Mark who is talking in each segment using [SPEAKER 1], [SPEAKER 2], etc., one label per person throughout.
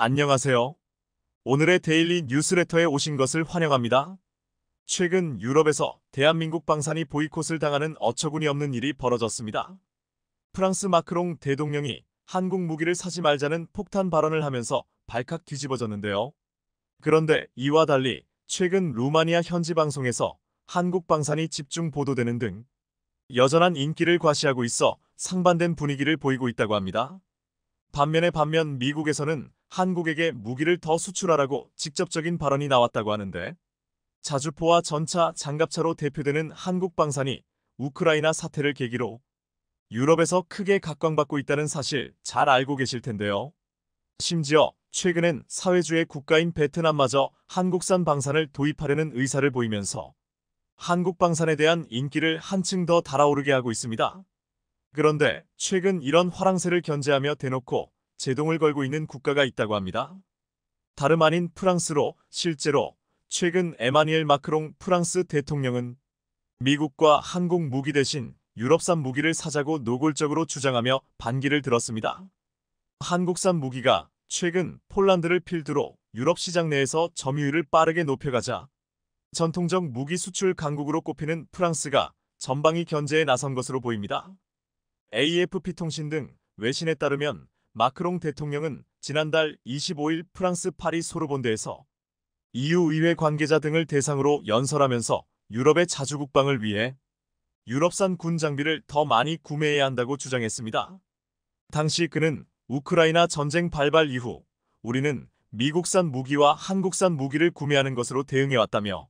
[SPEAKER 1] 안녕하세요. 오늘의 데일리 뉴스레터에 오신 것을 환영합니다. 최근 유럽에서 대한민국 방산이 보이콧을 당하는 어처구니 없는 일이 벌어졌습니다. 프랑스 마크롱 대통령이 한국 무기를 사지 말자는 폭탄 발언을 하면서 발칵 뒤집어졌는데요. 그런데 이와 달리 최근 루마니아 현지 방송에서 한국 방산이 집중 보도되는 등 여전한 인기를 과시하고 있어 상반된 분위기를 보이고 있다고 합니다. 반면 미국에서는 한국에게 무기를 더 수출하라고 직접적인 발언이 나왔다고 하는데, 자주포와 전차, 장갑차로 대표되는 한국 방산이 우크라이나 사태를 계기로 유럽에서 크게 각광받고 있다는 사실 잘 알고 계실 텐데요. 심지어 최근엔 사회주의 국가인 베트남마저 한국산 방산을 도입하려는 의사를 보이면서 한국 방산에 대한 인기를 한층 더 달아오르게 하고 있습니다. 그런데 최근 이런 화랑새를 견제하며 대놓고 제동을 걸고 있는 국가가 있다고 합니다. 다름 아닌 프랑스로. 실제로 최근 에마뉘엘 마크롱 프랑스 대통령은 미국과 한국 무기 대신 유럽산 무기를 사자고 노골적으로 주장하며 반기를 들었습니다. 한국산 무기가 최근 폴란드를 필두로 유럽 시장 내에서 점유율을 빠르게 높여가자 전통적 무기 수출 강국으로 꼽히는 프랑스가 전방위 견제에 나선 것으로 보입니다. AFP 통신 등 외신에 따르면 마크롱 대통령은 지난달 25일 프랑스 파리 소르본대에서 EU 의회 관계자 등을 대상으로 연설하면서 유럽의 자주 국방을 위해 유럽산 군 장비를 더 많이 구매해야 한다고 주장했습니다. 당시 그는 우크라이나 전쟁 발발 이후 우리는 미국산 무기와 한국산 무기를 구매하는 것으로 대응해왔다며,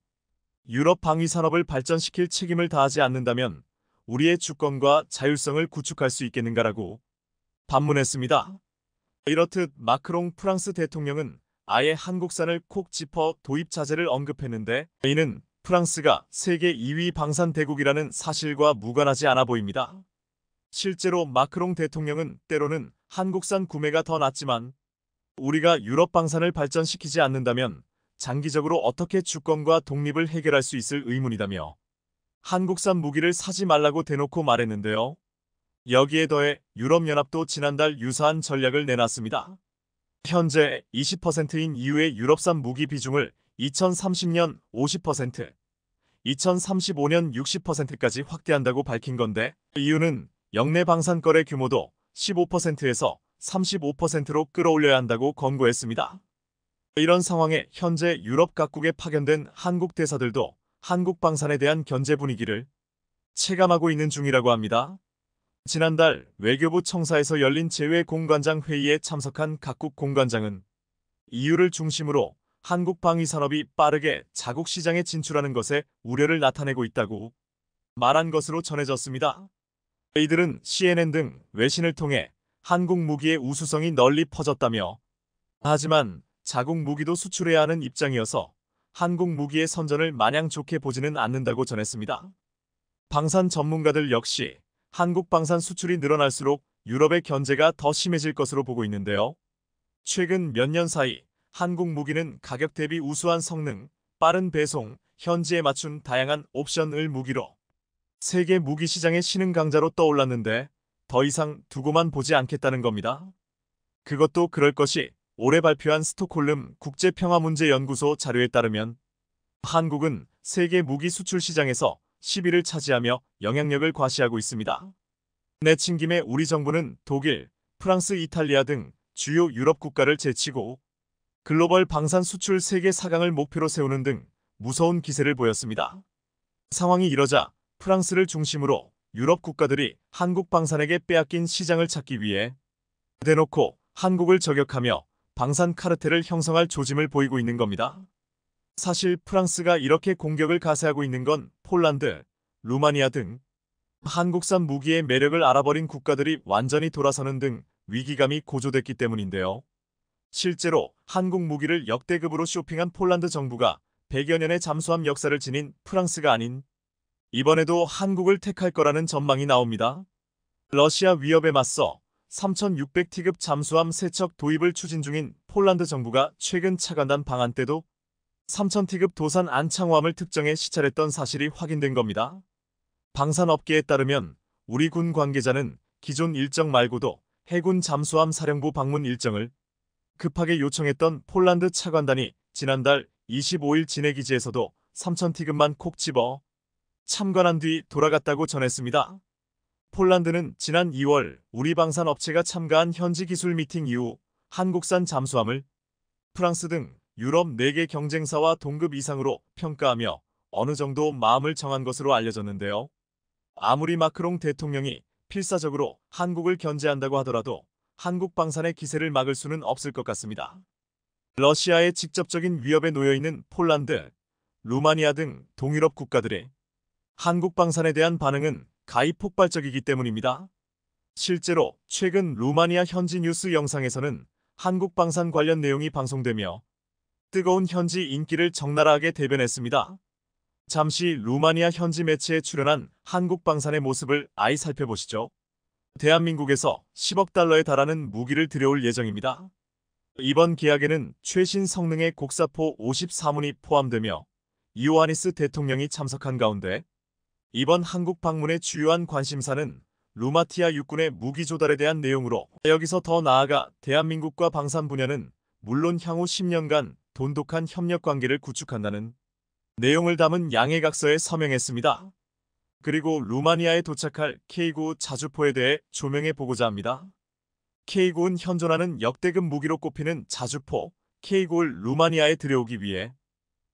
[SPEAKER 1] 유럽 방위 산업을 발전시킬 책임을 다하지 않는다면 우리의 주권과 자율성을 구축할 수 있겠는가라고 반문했습니다. 이렇듯 마크롱 프랑스 대통령은 아예 한국산을 콕 짚어 도입 자제를 언급했는데, 이는 프랑스가 세계 2위 방산 대국이라는 사실과 무관하지 않아 보입니다. 실제로 마크롱 대통령은 때로는 한국산 구매가 더 낫지만 우리가 유럽 방산을 발전시키지 않는다면 장기적으로 어떻게 주권과 독립을 해결할 수 있을 의문이다며 한국산 무기를 사지 말라고 대놓고 말했는데요. 여기에 더해 유럽연합도 지난달 유사한 전략을 내놨습니다. 현재 20%인 EU의 유럽산 무기 비중을 2030년 50%, 2035년 60%까지 확대한다고 밝힌 건데, EU는 역내 방산 거래 규모도 15%에서 35%로 끌어올려야 한다고 권고했습니다. 이런 상황에 현재 유럽 각국에 파견된 한국 대사들도 한국 방산에 대한 견제 분위기를 체감하고 있는 중이라고 합니다. 지난달 외교부 청사에서 열린 재외공관장 회의에 참석한 각국 공관장은 EU를 중심으로 한국 방위 산업이 빠르게 자국 시장에 진출하는 것에 우려를 나타내고 있다고 말한 것으로 전해졌습니다. 이들은 CNN 등 외신을 통해 한국 무기의 우수성이 널리 퍼졌다며, 하지만 자국 무기도 수출해야 하는 입장이어서 한국 무기의 선전을 마냥 좋게 보지는 않는다고 전했습니다. 방산 전문가들 역시 한국 방산 수출이 늘어날수록 유럽의 견제가 더 심해질 것으로 보고 있는데요. 최근 몇 년 사이 한국 무기는 가격 대비 우수한 성능, 빠른 배송, 현지에 맞춘 다양한 옵션을 무기로 세계 무기 시장의 신흥 강자로 떠올랐는데, 더 이상 두고만 보지 않겠다는 겁니다. 그것도 그럴 것이 올해 발표한 스톡홀름 국제평화문제연구소 자료에 따르면 한국은 세계 무기 수출 시장에서 10위를 차지하며 영향력을 과시하고 있습니다. 내친 김에 우리 정부는 독일, 프랑스, 이탈리아 등 주요 유럽 국가를 제치고 글로벌 방산 수출 세계 4강을 목표로 세우는 등 무서운 기세를 보였습니다. 상황이 이러자 프랑스를 중심으로 유럽 국가들이 한국 방산에게 빼앗긴 시장을 찾기 위해 대놓고 한국을 저격하며 방산 카르텔을 형성할 조짐을 보이고 있는 겁니다. 사실 프랑스가 이렇게 공격을 가세하고 있는 건 폴란드, 루마니아 등 한국산 무기의 매력을 알아버린 국가들이 완전히 돌아서는 등 위기감이 고조됐기 때문인데요. 실제로 한국 무기를 역대급으로 쇼핑한 폴란드 정부가 100여 년의 잠수함 역사를 지닌 프랑스가 아닌 이번에도 한국을 택할 거라는 전망이 나옵니다. 러시아 위협에 맞서 3600T급 잠수함 3척 도입을 추진 중인 폴란드 정부가 최근 차관단 방한 때도 3000T급 도산 안창호함을 특정해 시찰했던 사실이 확인된 겁니다. 방산업계에 따르면 우리 군 관계자는 기존 일정 말고도 해군 잠수함 사령부 방문 일정을 급하게 요청했던 폴란드 차관단이 지난달 25일 진해기지에서도 3,000티귿만 콕 집어 참관한 뒤 돌아갔다고 전했습니다. 폴란드는 지난 2월 우리 방산 업체가 참가한 현지 기술 미팅 이후 한국산 잠수함을 프랑스 등 유럽 4개 경쟁사와 동급 이상으로 평가하며 어느 정도 마음을 정한 것으로 알려졌는데요. 아무리 마크롱 대통령이 필사적으로 한국을 견제한다고 하더라도 한국 방산의 기세를 막을 수는 없을 것 같습니다. 러시아의 직접적인 위협에 놓여 있는 폴란드, 루마니아 등 동유럽 국가들의 한국 방산에 대한 반응은 가히 폭발적이기 때문입니다. 실제로 최근 루마니아 현지 뉴스 영상에서는 한국 방산 관련 내용이 방송되며 뜨거운 현지 인기를 적나라하게 대변했습니다. 잠시 루마니아 현지 매체에 출연한 한국 방산의 모습을 아이 살펴보시죠. 대한민국에서 10억 달러에 달하는 무기를 들여올 예정입니다. 이번 계약에는 최신 성능의 곡사포 54문이 포함되며 이오아니스 대통령이 참석한 가운데 이번 한국 방문의 주요한 관심사는 루마티아 육군의 무기 조달에 대한 내용으로 여기서 더 나아가 대한민국과 방산 분야는 물론 향후 10년간 돈독한 협력 관계를 구축한다는 내용을 담은 양해각서에 서명했습니다. 그리고 루마니아에 도착할 K9 자주포에 대해 조명해 보고자 합니다. K9는 현존하는 역대급 무기로 꼽히는 자주포 K9를 루마니아에 들여오기 위해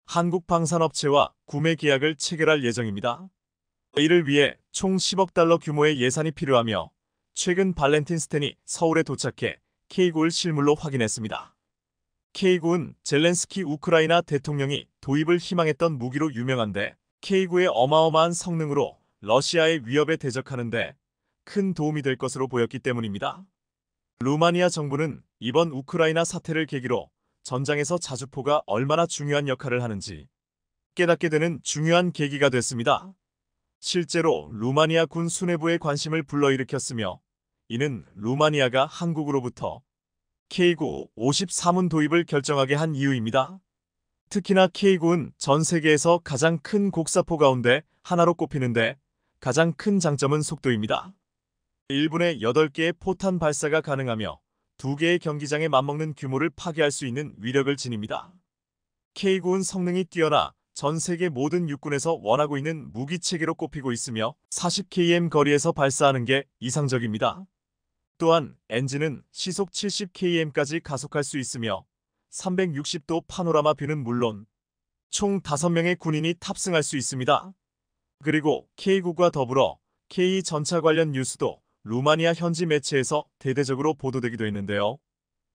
[SPEAKER 1] 한국 방산업체와 구매 계약을 체결할 예정입니다. 이를 위해 총 10억 달러 규모의 예산이 필요하며 최근 발렌틴 스텐이 서울에 도착해 K9를 실물로 확인했습니다. K9는 젤렌스키 우크라이나 대통령이 도입을 희망했던 무기로 유명한데 K9의 어마어마한 성능으로 러시아의 위협에 대적하는데 큰 도움이 될 것으로 보였기 때문입니다. 루마니아 정부는 이번 우크라이나 사태를 계기로 전장에서 자주포가 얼마나 중요한 역할을 하는지 깨닫게 되는 중요한 계기가 됐습니다. 실제로 루마니아 군 수뇌부의 관심을 불러일으켰으며 이는 루마니아가 한국으로부터 K9 53문 도입을 결정하게 한 이유입니다. 특히나 K9는 전 세계에서 가장 큰 곡사포 가운데 하나로 꼽히는데 가장 큰 장점은 속도입니다. 1분에 8개의 포탄 발사가 가능하며 2개의 경기장에 맞먹는 규모를 파괴할 수 있는 위력을 지닙니다. K9는 성능이 뛰어나 전 세계 모든 육군에서 원하고 있는 무기체계로 꼽히고 있으며 40km 거리에서 발사하는 게 이상적입니다. 또한 엔진은 시속 70km까지 가속할 수 있으며 360도 파노라마 뷰는 물론 총 5명의 군인이 탑승할 수 있습니다. 그리고 K9과 더불어 K 전차 관련 뉴스도 루마니아 현지 매체에서 대대적으로 보도되기도 했는데요.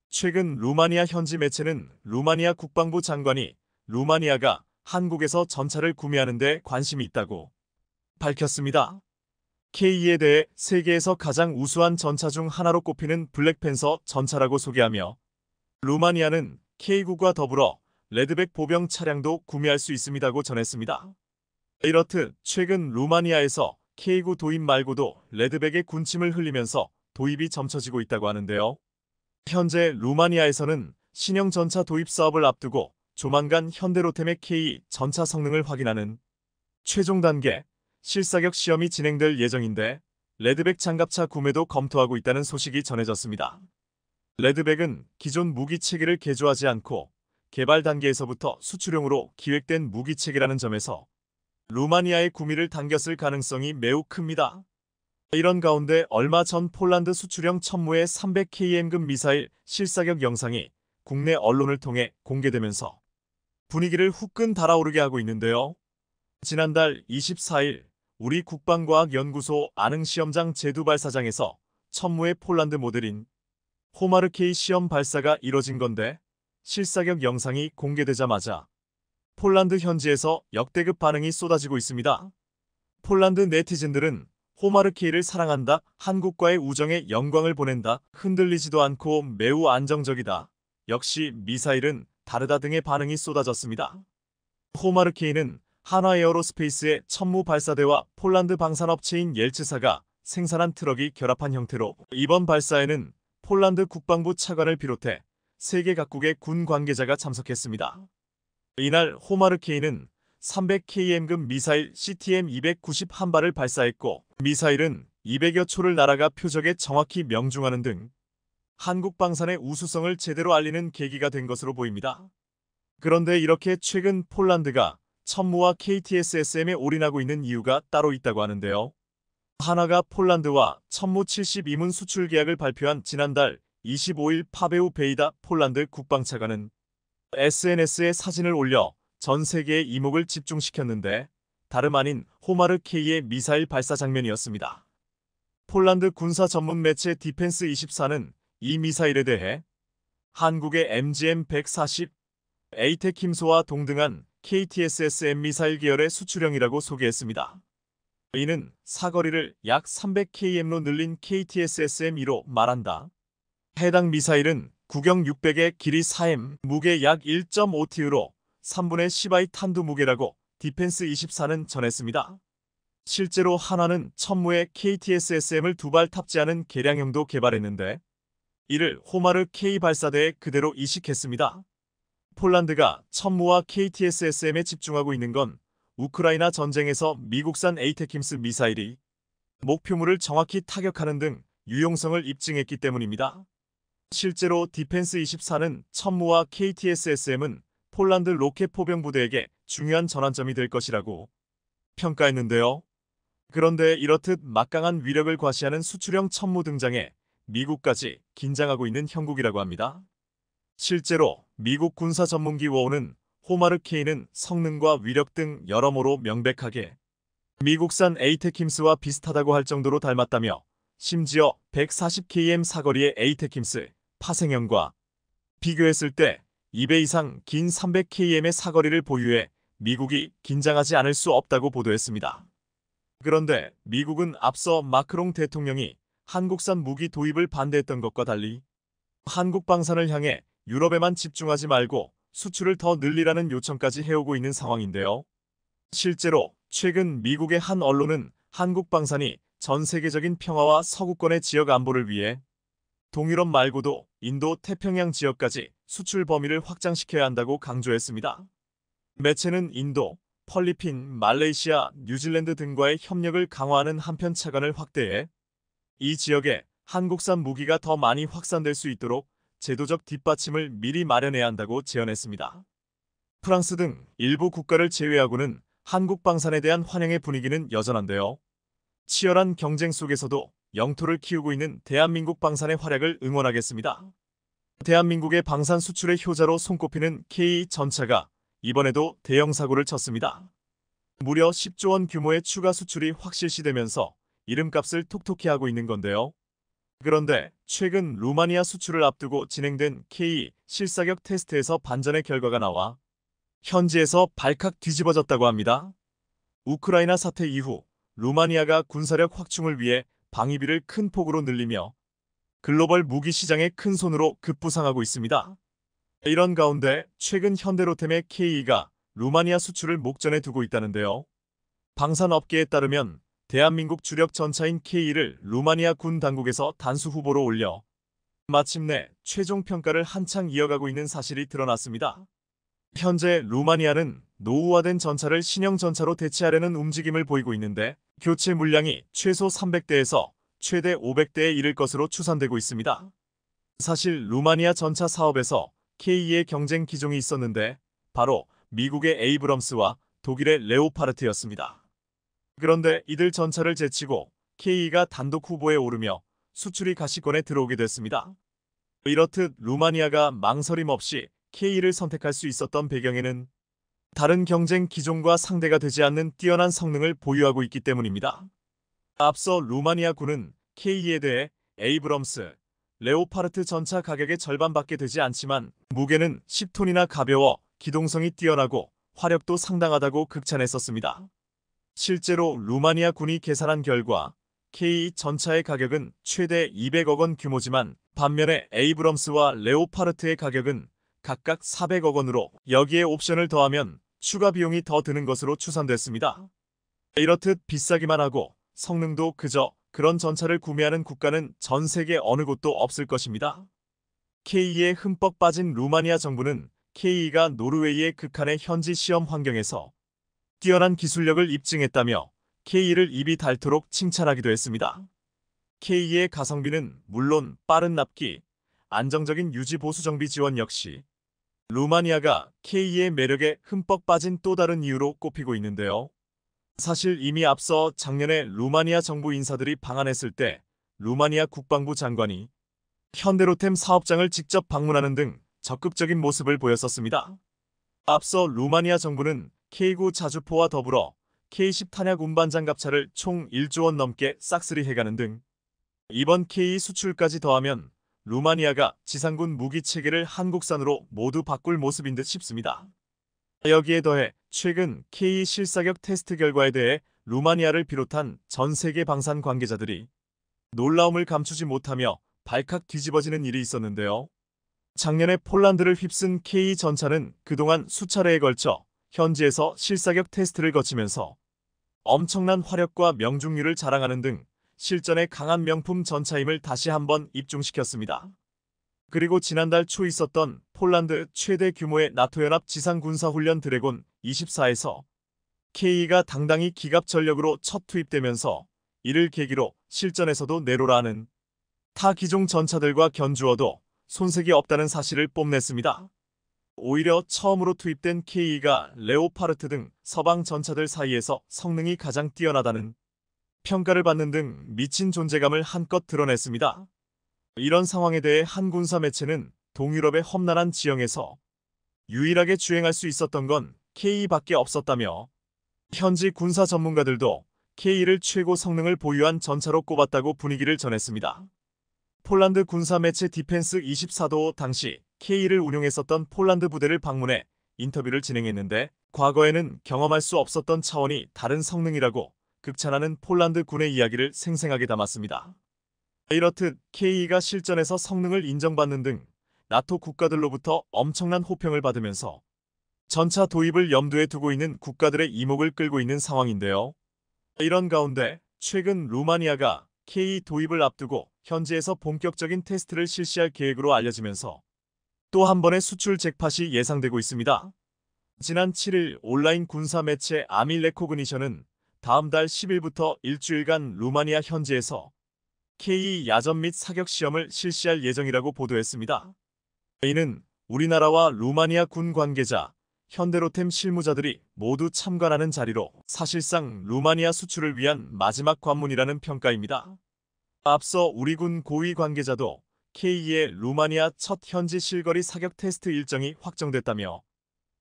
[SPEAKER 1] 최근 루마니아 현지 매체는 루마니아 국방부 장관이 루마니아가 한국에서 전차를 구매하는 데 관심이 있다고 밝혔습니다. K2에 대해 세계에서 가장 우수한 전차 중 하나로 꼽히는 블랙팬서 전차라고 소개하며 루마니아는 K9과 더불어 레드백 보병 차량도 구매할 수 있습니다고 전했습니다. 이렇듯 최근 루마니아에서 K9 도입 말고도 레드백의 군침을 흘리면서 도입이 점쳐지고 있다고 하는데요. 현재 루마니아에서는 신형 전차 도입 사업을 앞두고 조만간 현대로템의 K 전차 성능을 확인하는 최종 단계 실사격 시험이 진행될 예정인데 레드백 장갑차 구매도 검토하고 있다는 소식이 전해졌습니다. 레드백은 기존 무기 체계를 개조하지 않고 개발 단계에서부터 수출용으로 기획된 무기 체계라는 점에서 루마니아의 구미를 당겼을 가능성이 매우 큽니다. 이런 가운데 얼마 전 폴란드 수출형 천무의 300km급 미사일 실사격 영상이 국내 언론을 통해 공개되면서 분위기를 후끈 달아오르게 하고 있는데요. 지난달 24일 우리 국방과학연구소 안흥시험장 제두발사장에서 천무의 폴란드 모델인 호마르 K 시험 발사가 이뤄진 건데 실사격 영상이 공개되자마자 폴란드 현지에서 역대급 반응이 쏟아지고 있습니다. 폴란드 네티즌들은 호마르 K를 사랑한다, 한국과의 우정에 영광을 보낸다, 흔들리지도 않고 매우 안정적이다, 역시 미사일은 다르다 등의 반응이 쏟아졌습니다. 호마르 K는 한화에어로스페이스의 천무 발사대와 폴란드 방산업체인 옐츠사가 생산한 트럭이 결합한 형태로 이번 발사에는 폴란드 국방부 차관을 비롯해 세계 각국의 군 관계자가 참석했습니다. 이날 호마르 K는 300km급 미사일 CTM-290 한 발을 발사했고 미사일은 200여 초를 날아가 표적에 정확히 명중하는 등 한국 방산의 우수성을 제대로 알리는 계기가 된 것으로 보입니다. 그런데 이렇게 최근 폴란드가 천무와 KTSSM에 올인하고 있는 이유가 따로 있다고 하는데요. 하나가 폴란드와 천무 72문 수출 계약을 발표한 지난달 25일 파베우 베이다 폴란드 국방차관은 SNS에 사진을 올려 전 세계의 이목을 집중시켰는데 다름 아닌 호마르 K의 미사일 발사 장면이었습니다. 폴란드 군사 전문 매체 디펜스24는 이 미사일에 대해 한국의 MGM-140, 에이텍힘소와 동등한 KTSSM 미사일 계열의 수출형이라고 소개했습니다. 이는 사거리를 약 300km로 늘린 KTSSM-2로 말한다. 해당 미사일은 구경 600에 길이 4m, 무게 약 1.5TU로 3분의 10I 탄두 무게라고 디펜스24는 전했습니다. 실제로 한화는 천무에 KTSSM을 두 발 탑재하는 개량형도 개발했는데 이를 호마르 K 발사대에 그대로 이식했습니다. 폴란드가 천무와 KTSSM에 집중하고 있는 건 우크라이나 전쟁에서 미국산 에이테킴스 미사일이 목표물을 정확히 타격하는 등 유용성을 입증했기 때문입니다. 실제로 디펜스24는 천무와 KTSSM은 폴란드 로켓 포병 부대에게 중요한 전환점이 될 것이라고 평가했는데요. 그런데 이렇듯 막강한 위력을 과시하는 수출형 천무 등장에 미국까지 긴장하고 있는 형국이라고 합니다. 실제로 미국 군사 전문기 워우는 호마르 K는 성능과 위력 등 여러모로 명백하게 미국산 에이테킴스와 비슷하다고 할 정도로 닮았다며 심지어 140km 사거리의 에이테킴스 파생형과 비교했을 때 2배 이상 긴 300km의 사거리를 보유해 미국이 긴장하지 않을 수 없다고 보도했습니다. 그런데 미국은 앞서 마크롱 대통령이 한국산 무기 도입을 반대했던 것과 달리 한국 방산을 향해 유럽에만 집중하지 말고 수출을 더 늘리라는 요청까지 해오고 있는 상황인데요. 실제로 최근 미국의 한 언론은 한국 방산이 전 세계적인 평화와 서구권의 지역 안보를 위해 동유럽 말고도 인도 태평양 지역까지 수출 범위를 확장시켜야 한다고 강조했습니다. 매체는 인도, 필리핀, 말레이시아, 뉴질랜드 등과의 협력을 강화하는 한편 차관을 확대해 이 지역에 한국산 무기가 더 많이 확산될 수 있도록 제도적 뒷받침을 미리 마련해야 한다고 제언했습니다. 프랑스 등 일부 국가를 제외하고는 한국 방산에 대한 환영의 분위기는 여전한데요. 치열한 경쟁 속에서도 영토를 키우고 있는 대한민국 방산의 활약을 응원하겠습니다. 대한민국의 방산 수출의 효자로 손꼽히는 K전차가 이번에도 대형 사고를 쳤습니다. 무려 10조 원 규모의 추가 수출이 확실시되면서 이름값을 톡톡히 하고 있는 건데요. 그런데 최근 루마니아 수출을 앞두고 진행된 K 실사격 테스트에서 반전의 결과가 나와 현지에서 발칵 뒤집어졌다고 합니다. 우크라이나 사태 이후 루마니아가 군사력 확충을 위해 방위비를 큰 폭으로 늘리며 글로벌 무기 시장의 큰 손으로 급부상하고 있습니다. 이런 가운데 최근 현대로템의 K가 루마니아 수출을 목전에 두고 있다는데요. 방산업계에 따르면 대한민국 주력 전차인 K를 루마니아 군 당국에서 단수 후보로 올려 마침내 최종 평가를 한창 이어가고 있는 사실이 드러났습니다. 현재 루마니아는 노후화된 전차를 신형 전차로 대체하려는 움직임을 보이고 있는데 교체 물량이 최소 300대에서 최대 500대에 이를 것으로 추산되고 있습니다. 사실 루마니아 전차 사업에서 K의 경쟁 기종이 있었는데 바로 미국의 에이브럼스와 독일의 레오파르트였습니다. 그런데 이들 전차를 제치고 K가 단독 후보에 오르며 수출이 가시권에 들어오게 됐습니다. 이렇듯 루마니아가 망설임 없이 K를 선택할 수 있었던 배경에는 다른 경쟁 기종과 상대가 되지 않는 뛰어난 성능을 보유하고 있기 때문입니다. 앞서 루마니아군은 K에 대해 에이브럼스, 레오파르트 전차 가격의 절반밖에 되지 않지만 무게는 10톤이나 가벼워 기동성이 뛰어나고 화력도 상당하다고 극찬했었습니다. 실제로 루마니아 군이 계산한 결과 K 전차의 가격은 최대 200억 원 규모지만 반면에 에이브럼스와 레오파르트의 가격은 각각 400억 원으로 여기에 옵션을 더하면 추가 비용이 더 드는 것으로 추산됐습니다. 이렇듯 비싸기만 하고 성능도 그저 그런 전차를 구매하는 국가는 전 세계 어느 곳도 없을 것입니다. K에 흠뻑 빠진 루마니아 정부는 K가 노르웨이의 극한의 현지 시험 환경에서 뛰어난 기술력을 입증했다며 K를 입이 닳도록 칭찬하기도 했습니다. K의 가성비는 물론 빠른 납기, 안정적인 유지 보수 정비 지원 역시 루마니아가 K의 매력에 흠뻑 빠진 또 다른 이유로 꼽히고 있는데요. 사실 이미 앞서 작년에 루마니아 정부 인사들이 방한했을 때 루마니아 국방부 장관이 현대로템 사업장을 직접 방문하는 등 적극적인 모습을 보였었습니다. 앞서 루마니아 정부는 K9 자주포와 더불어 K10 탄약 운반 장갑차를 총 1조 원 넘게 싹쓸이 해가는 등 이번 K 수출까지 더하면 루마니아가 지상군 무기 체계를 한국산으로 모두 바꿀 모습인 듯 싶습니다. 여기에 더해 최근 K 실사격 테스트 결과에 대해 루마니아를 비롯한 전 세계 방산 관계자들이 놀라움을 감추지 못하며 발칵 뒤집어지는 일이 있었는데요. 작년에 폴란드를 휩쓴 K 전차는 그동안 수차례에 걸쳐 현지에서 실사격 테스트를 거치면서 엄청난 화력과 명중률을 자랑하는 등 실전에 강한 명품 전차임을 다시 한번 입증시켰습니다. 그리고 지난달 초 있었던 폴란드 최대 규모의 나토 연합 지상 군사훈련 드래곤 24에서 K가 당당히 기갑 전력으로 첫 투입되면서 이를 계기로 실전에서도 내로라는 타 기종 전차들과 견주어도 손색이 없다는 사실을 뽐냈습니다. 오히려 처음으로 투입된 K가 레오파르트 등 서방 전차들 사이에서 성능이 가장 뛰어나다는 평가를 받는 등 미친 존재감을 한껏 드러냈습니다. 이런 상황에 대해 한 군사 매체는 동유럽의 험난한 지형에서 유일하게 주행할 수 있었던 건 K밖에 없었다며 현지 군사 전문가들도 K를 최고 성능을 보유한 전차로 꼽았다고 분위기를 전했습니다. 폴란드 군사 매체 디펜스 24도 당시 K를 운용했었던 폴란드 부대를 방문해 인터뷰를 진행했는데 과거에는 경험할 수 없었던 차원이 다른 성능이라고 극찬하는 폴란드 군의 이야기를 생생하게 담았습니다. 이렇듯 K가 실전에서 성능을 인정받는 등 나토 국가들로부터 엄청난 호평을 받으면서 전차 도입을 염두에 두고 있는 국가들의 이목을 끌고 있는 상황인데요. 이런 가운데 최근 루마니아가 K 도입을 앞두고 현지에서 본격적인 테스트를 실시할 계획으로 알려지면서 또 한 번의 수출 잭팟이 예상되고 있습니다. 지난 7일 온라인 군사 매체 아미 레코그니션은 다음 달 10일부터 일주일간 루마니아 현지에서 K 야전 및 사격 시험을 실시할 예정이라고 보도했습니다. 이는 우리나라와 루마니아 군 관계자, 현대로템 실무자들이 모두 참관하는 자리로 사실상 루마니아 수출을 위한 마지막 관문이라는 평가입니다. 앞서 우리 군 고위 관계자도 K의 루마니아 첫 현지 실거리 사격 테스트 일정이 확정됐다며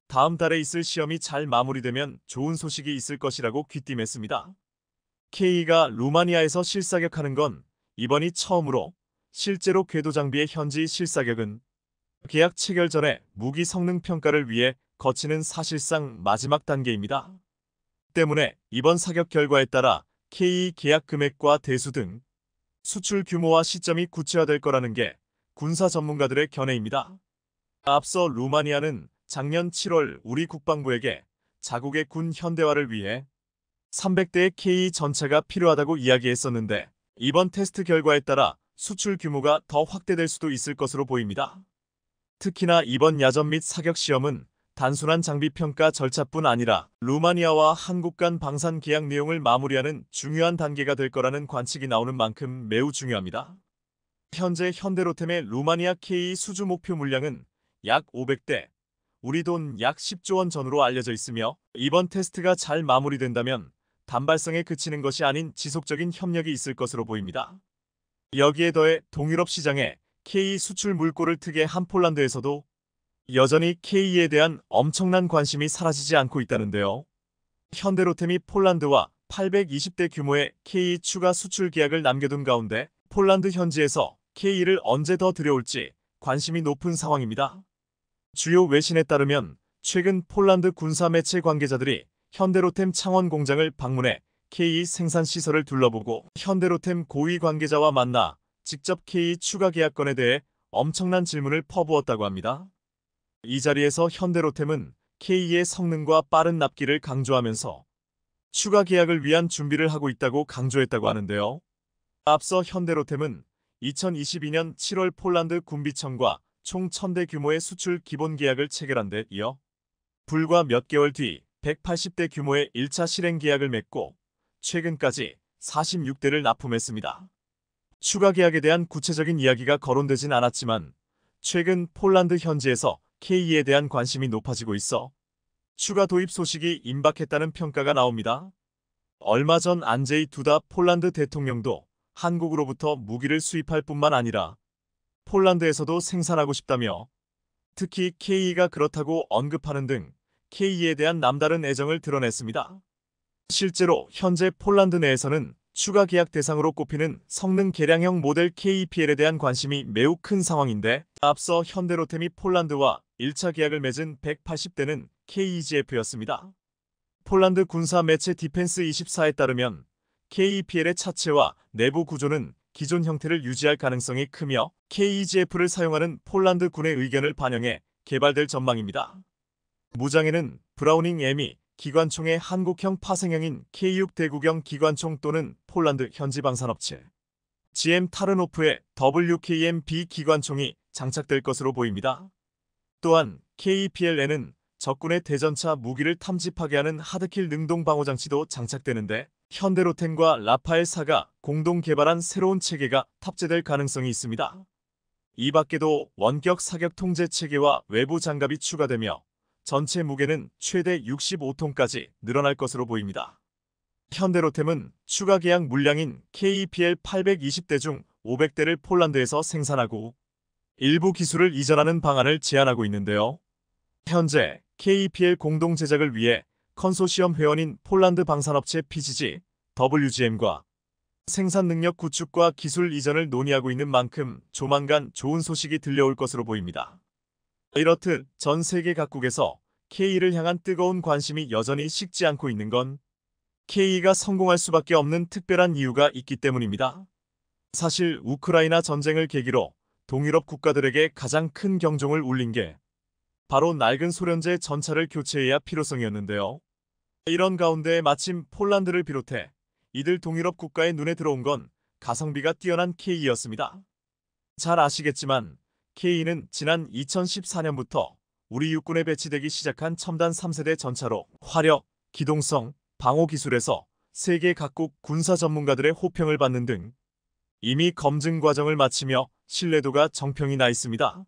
[SPEAKER 1] 다음 달에 있을 시험이 잘 마무리되면 좋은 소식이 있을 것이라고 귀띔했습니다. K가 루마니아에서 실사격하는 건 이번이 처음으로 실제로 궤도 장비의 현지 실사격은 계약 체결 전에 무기 성능 평가를 위해 거치는 사실상 마지막 단계입니다. 때문에 이번 사격 결과에 따라 K 계약 금액과 대수 등 수출 규모와 시점이 구체화될 거라는 게 군사 전문가들의 견해입니다. 앞서 루마니아는 작년 7월 우리 국방부에게 자국의 군 현대화를 위해 300대의 K 전차가 필요하다고 이야기했었는데 이번 테스트 결과에 따라 수출 규모가 더 확대될 수도 있을 것으로 보입니다. 특히나 이번 야전 및 사격 시험은 단순한 장비 평가 절차뿐 아니라 루마니아와 한국 간 방산 계약 내용을 마무리하는 중요한 단계가 될 거라는 관측이 나오는 만큼 매우 중요합니다. 현재 현대로템의 루마니아 K 수주 목표 물량은 약 500대, 우리 돈 약 10조 원 전후로 알려져 있으며 이번 테스트가 잘 마무리된다면 단발성에 그치는 것이 아닌 지속적인 협력이 있을 것으로 보입니다. 여기에 더해 동유럽 시장에 K 수출 물꼬를 트게 한 폴란드에서도 여전히 K에 대한 엄청난 관심이 사라지지 않고 있다는데요. 현대로템이 폴란드와 820대 규모의 K 추가 수출 계약을 남겨둔 가운데 폴란드 현지에서 K를 언제 더 들여올지 관심이 높은 상황입니다. 주요 외신에 따르면 최근 폴란드 군사 매체 관계자들이 현대로템 창원 공장을 방문해 K 생산 시설을 둘러보고 현대로템 고위 관계자와 만나 직접 K 추가 계약건에 대해 엄청난 질문을 퍼부었다고 합니다. 이 자리에서 현대로템은 K의 성능과 빠른 납기를 강조하면서 추가 계약을 위한 준비를 하고 있다고 강조했다고 하는데요. 앞서 현대로템은 2022년 7월 폴란드 군비청과 총 1000대 규모의 수출 기본 계약을 체결한 데 이어 불과 몇 개월 뒤 180대 규모의 1차 실행 계약을 맺고 최근까지 46대를 납품했습니다. 추가 계약에 대한 구체적인 이야기가 거론되진 않았지만 최근 폴란드 현지에서 K에 대한 관심이 높아지고 있어 추가 도입 소식이 임박했다는 평가가 나옵니다. 얼마 전 안제이 두다 폴란드 대통령도 한국으로부터 무기를 수입할 뿐만 아니라 폴란드에서도 생산하고 싶다며 특히 K가 그렇다고 언급하는 등 K에 대한 남다른 애정을 드러냈습니다. 실제로 현재 폴란드 내에서는 추가 계약 대상으로 꼽히는 성능 개량형 모델 KPL에 대한 관심이 매우 큰 상황인데 앞서 현대로템이 폴란드와 1차 계약을 맺은 180대는 KEGF였습니다. 폴란드 군사 매체 디펜스24에 따르면 KPL의 차체와 내부 구조는 기존 형태를 유지할 가능성이 크며 KEGF를 사용하는 폴란드 군의 의견을 반영해 개발될 전망입니다. 무장에는 브라우닝 M2 기관총의 한국형 파생형인 K6 대구경 기관총 또는 폴란드 현지 방산업체 GM 타르노프의 WKM-B 기관총이 장착될 것으로 보입니다. 또한 KPL에는 적군의 대전차 무기를 탐지하게 하는 하드킬 능동 방호 장치도 장착되는데 현대로템과 라파엘사가 공동 개발한 새로운 체계가 탑재될 가능성이 있습니다. 이 밖에도 원격 사격 통제 체계와 외부 장갑이 추가되며 전체 무게는 최대 65톤까지 늘어날 것으로 보입니다. 현대로템은 추가 계약 물량인 KPL 820대 중 500대를 폴란드에서 생산하고 일부 기술을 이전하는 방안을 제안하고 있는데요. 현재 KPL 공동 제작을 위해 컨소시엄 회원인 폴란드 방산업체 PGG, WGM과 생산 능력 구축과 기술 이전을 논의하고 있는 만큼 조만간 좋은 소식이 들려올 것으로 보입니다. 이렇듯 전 세계 각국에서 K를 향한 뜨거운 관심이 여전히 식지 않고 있는 건 K가 성공할 수밖에 없는 특별한 이유가 있기 때문입니다. 사실 우크라이나 전쟁을 계기로 동유럽 국가들에게 가장 큰 경종을 울린 게 바로 낡은 소련제 전차를 교체해야 필요성이었는데요. 이런 가운데 마침 폴란드를 비롯해 이들 동유럽 국가의 눈에 들어온 건 가성비가 뛰어난 K였습니다. 잘 아시겠지만 K는 지난 2014년부터 우리 육군에 배치되기 시작한 첨단 3세대 전차로 화력, 기동성, 방호 기술에서 세계 각국 군사 전문가들의 호평을 받는 등 이미 검증 과정을 마치며 신뢰도가 정평이 나 있습니다.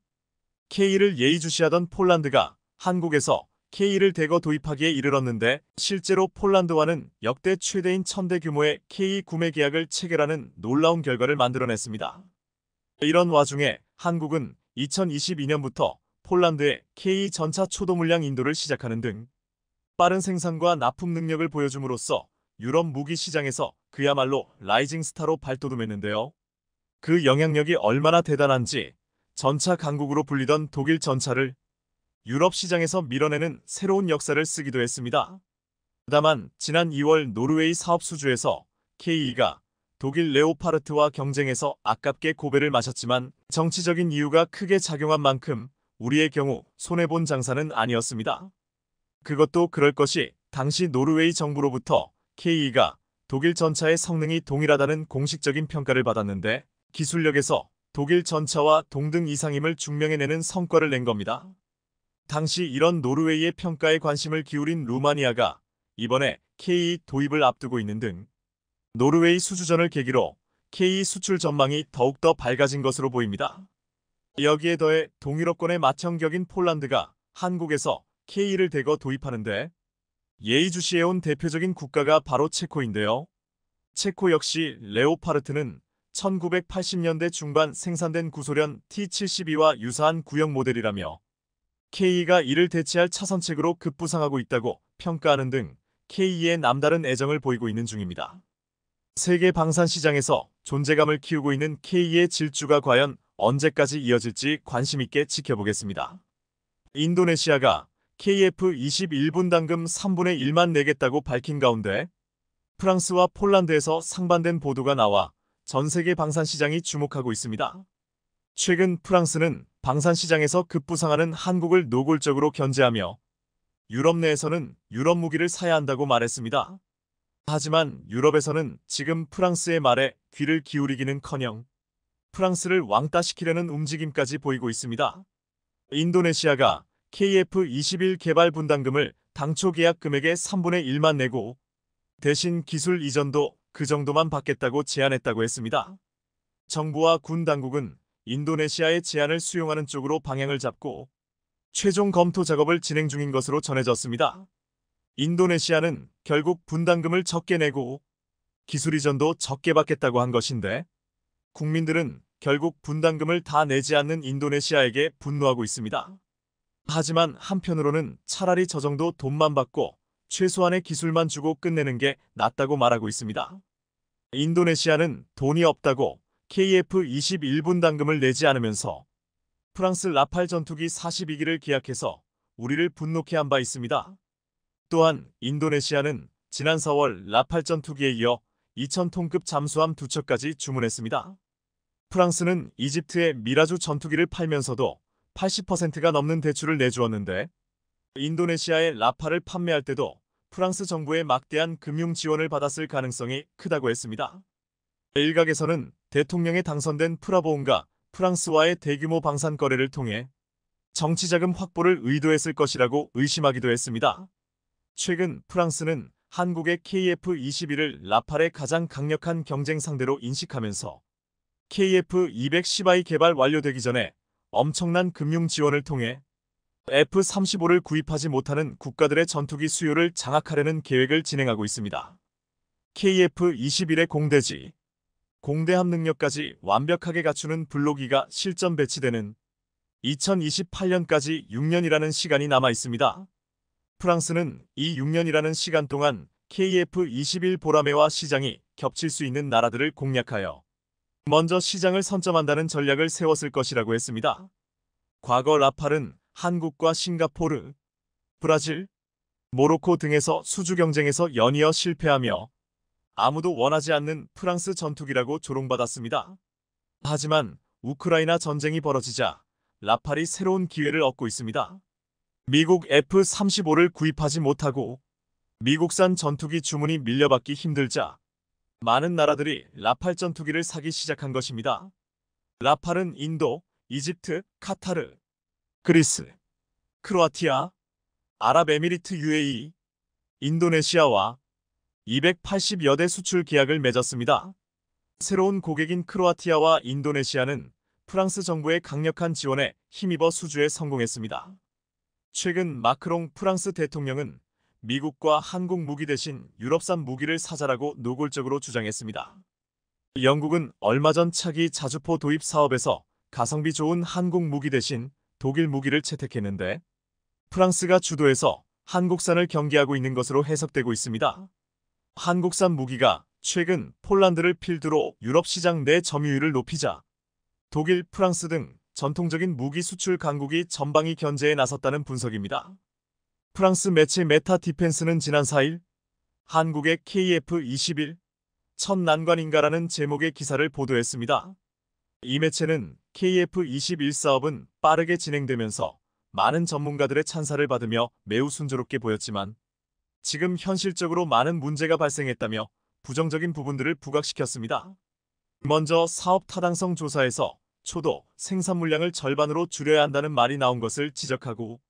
[SPEAKER 1] K를 예의주시하던 폴란드가 한국에서 K를 대거 도입하기에 이르렀는데 실제로 폴란드와는 역대 최대인 1000대 규모의 K 구매 계약을 체결하는 놀라운 결과를 만들어냈습니다. 이런 와중에 한국은 2022년부터 폴란드에 K 전차 초도 물량 인도를 시작하는 등 빠른 생산과 납품 능력을 보여줌으로써 유럽 무기 시장에서 그야말로 라이징 스타로 발돋움했는데요. 그 영향력이 얼마나 대단한지 전차 강국으로 불리던 독일 전차를 유럽 시장에서 밀어내는 새로운 역사를 쓰기도 했습니다. 다만 지난 2월 노르웨이 사업 수주에서 K가 독일 레오파르트와 경쟁해서 아깝게 고배를 마셨지만 정치적인 이유가 크게 작용한 만큼 우리의 경우 손해본 장사는 아니었습니다. 그것도 그럴 것이 당시 노르웨이 정부로부터 K가 독일 전차의 성능이 동일하다는 공식적인 평가를 받았는데 기술력에서 독일 전차와 동등 이상임을 증명해내는 성과를 낸 겁니다. 당시 이런 노르웨이의 평가에 관심을 기울인 루마니아가 이번에 K 도입을 앞두고 있는 등 노르웨이 수주전을 계기로 K 수출 전망이 더욱더 밝아진 것으로 보입니다. 여기에 더해 동유럽권의 맏형격인 폴란드가 한국에서 K를 대거 도입하는데 예의주시해온 대표적인 국가가 바로 체코인데요. 체코 역시 레오파르트는 1980년대 중반 생산된 구소련 T-72와 유사한 구형 모델이라며 K가 이를 대체할 차선책으로 급부상하고 있다고 평가하는 등 K에 남다른 애정을 보이고 있는 중입니다. 세계 방산 시장에서 존재감을 키우고 있는 K의 질주가 과연 언제까지 이어질지 관심있게 지켜보겠습니다. 인도네시아가 KF-21분담금 3분의 1만 내겠다고 밝힌 가운데 프랑스와 폴란드에서 상반된 보도가 나와 전 세계 방산 시장이 주목하고 있습니다. 최근 프랑스는 방산 시장에서 급부상하는 한국을 노골적으로 견제하며 유럽 내에서는 유럽 무기를 사야 한다고 말했습니다. 하지만 유럽에서는 지금 프랑스의 말에 귀를 기울이기는커녕 프랑스를 왕따시키려는 움직임까지 보이고 있습니다. 인도네시아가 KF-21 개발 분담금을 당초 계약 금액의 3분의 1만 내고 대신 기술 이전도 그 정도만 받겠다고 제안했다고 했습니다. 정부와 군 당국은 인도네시아의 제안을 수용하는 쪽으로 방향을 잡고 최종 검토 작업을 진행 중인 것으로 전해졌습니다. 인도네시아는 결국 분담금을 적게 내고 기술 이전도 적게 받겠다고 한 것인데 국민들은 결국 분담금을 다 내지 않는 인도네시아에게 분노하고 있습니다. 하지만 한편으로는 차라리 저 정도 돈만 받고 최소한의 기술만 주고 끝내는 게 낫다고 말하고 있습니다. 인도네시아는 돈이 없다고 KF-21 분담금을 내지 않으면서 프랑스 라팔 전투기 42기를 계약해서 우리를 분노케 한 바 있습니다. 또한 인도네시아는 지난 4월 라팔 전투기에 이어 2000톤급 잠수함 2척까지 주문했습니다. 프랑스는 이집트에 미라주 전투기를 팔면서도 80%가 넘는 대출을 내주었는데 인도네시아에 라팔을 판매할 때도 프랑스 정부의 막대한 금융 지원을 받았을 가능성이 크다고 했습니다. 일각에서는 대통령에 당선된 프라보옹가 프랑스와의 대규모 방산 거래를 통해 정치자금 확보를 의도했을 것이라고 의심하기도 했습니다. 최근 프랑스는 한국의 KF-21을 라팔의 가장 강력한 경쟁 상대로 인식하면서 KF-210I 개발 완료되기 전에 엄청난 금융 지원을 통해 F-35를 구입하지 못하는 국가들의 전투기 수요를 장악하려는 계획을 진행하고 있습니다. KF-21의 공대지, 공대함 능력까지 완벽하게 갖추는 블로기가 실전 배치되는 2028년까지 6년이라는 시간이 남아 있습니다. 프랑스는 이 6년이라는 시간 동안 KF-21 보라매와 시장이 겹칠 수 있는 나라들을 공략하여 먼저 시장을 선점한다는 전략을 세웠을 것이라고 했습니다. 과거 라팔은 한국과 싱가포르, 브라질, 모로코 등에서 수주 경쟁에서 연이어 실패하며 아무도 원하지 않는 프랑스 전투기라고 조롱받았습니다. 하지만 우크라이나 전쟁이 벌어지자 라팔이 새로운 기회를 얻고 있습니다. 미국 F-35를 구입하지 못하고 미국산 전투기 주문이 밀려받기 힘들자 많은 나라들이 라팔 전투기를 사기 시작한 것입니다. 라팔은 인도, 이집트, 카타르, 그리스, 크로아티아, 아랍에미리트 UAE, 인도네시아와 280여 대 수출 계약을 맺었습니다. 새로운 고객인 크로아티아와 인도네시아는 프랑스 정부의 강력한 지원에 힘입어 수주에 성공했습니다. 최근 마크롱 프랑스 대통령은 미국과 한국 무기 대신 유럽산 무기를 사자라고 노골적으로 주장했습니다. 영국은 얼마 전 차기 자주포 도입 사업에서 가성비 좋은 한국 무기 대신 독일 무기를 채택했는데 프랑스가 주도해서 한국산을 경계하고 있는 것으로 해석되고 있습니다. 한국산 무기가 최근 폴란드를 필두로 유럽 시장 내 점유율을 높이자 독일, 프랑스 등 전통적인 무기 수출 강국이 전방위 견제에 나섰다는 분석입니다. 프랑스 매체 메타 디펜스는 지난 4일 한국의 KF-21 첫 난관인가라는 제목의 기사를 보도했습니다. 이 매체는 KF-21 사업은 빠르게 진행되면서 많은 전문가들의 찬사를 받으며 매우 순조롭게 보였지만 지금 현실적으로 많은 문제가 발생했다며 부정적인 부분들을 부각시켰습니다. 먼저 사업 타당성 조사에서 초도 생산 물량을 절반으로 줄여야 한다는 말이 나온 것을 지적하고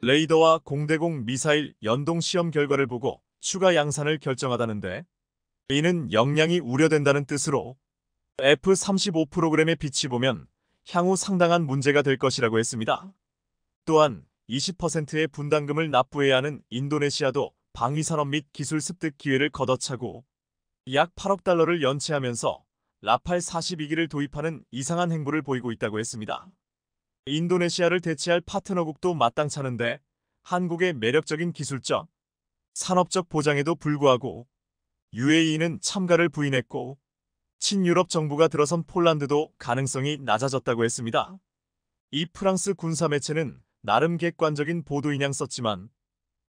[SPEAKER 1] 레이더와 공대공 미사일 연동 시험 결과를 보고 추가 양산을 결정하다는데 이는 역량이 우려된다는 뜻으로 F-35 프로그램의 빛이 보면 향후 상당한 문제가 될 것이라고 했습니다. 또한 20%의 분담금을 납부해야 하는 인도네시아도 방위산업 및 기술 습득 기회를 걷어차고 약 8억 달러를 연체하면서 라팔 42기를 도입하는 이상한 행보를 보이고 있다고 했습니다. 인도네시아를 대체할 파트너국도 마땅찮은데 한국의 매력적인 기술적, 산업적 보장에도 불구하고 UAE는 참가를 부인했고 친유럽 정부가 들어선 폴란드도 가능성이 낮아졌다고 했습니다. 이 프랑스 군사 매체는 나름 객관적인 보도인양 썼지만